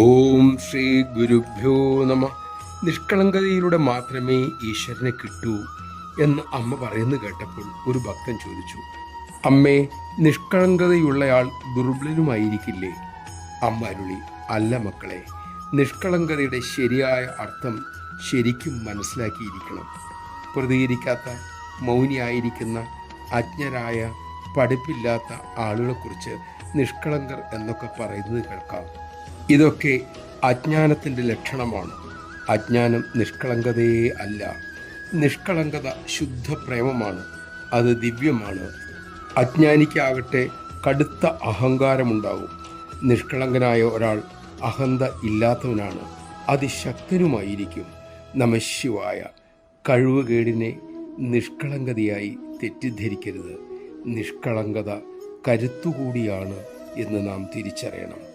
ഓം ശ്രീ ഗുരുഭ്യോ നമ. നിഷ്കളങ്കതയിലൂടെ മാത്രമേ ഈശ്വരനെ കിട്ടൂ എന്ന് അമ്മ പറയുന്നത് കേട്ടപ്പോൾ ഒരു ഭക്തൻ ചോദിച്ചു, അമ്മേ, നിഷ്കളങ്കതയുള്ളയാൾ ദുർബലനുമായിരിക്കില്ലേ? അമ്മ അരുളി, അല്ല മക്കളെ, നിഷ്കളങ്കതയുടെ ശരിയായ അർത്ഥം ശരിക്കും മനസ്സിലാക്കിയിരിക്കണം. പ്രതികരിക്കാത്ത, മൗനിയായിരിക്കുന്ന, അജ്ഞരായ, പഠിപ്പില്ലാത്ത ആളുകളെക്കുറിച്ച് നിഷ്കളങ്കർ എന്നൊക്കെ പറയുന്നത് കേൾക്കാം. ഇതൊക്കെ അജ്ഞാനത്തിൻ്റെ ലക്ഷണമാണ്. അജ്ഞാനം നിഷ്കളങ്കതയേ അല്ല. നിഷ്കളങ്കത ശുദ്ധ പ്രേമമാണ്. അത് ദിവ്യമാണ്. അജ്ഞാനിക്കാകട്ടെ കടുത്ത അഹങ്കാരമുണ്ടാകും. നിഷ്കളങ്കനായ ഒരാൾ അഹന്ത ഇല്ലാത്തവനാണ്, അതിശക്തനുമായിരിക്കും. നമഃശിവായ. കഴിവുകേടിനെ നിഷ്കളങ്കതയായി തെറ്റിദ്ധരിക്കരുത്. നിഷ്കളങ്കത കരുത്തുകൂടിയാണ് എന്ന് നാം തിരിച്ചറിയണം.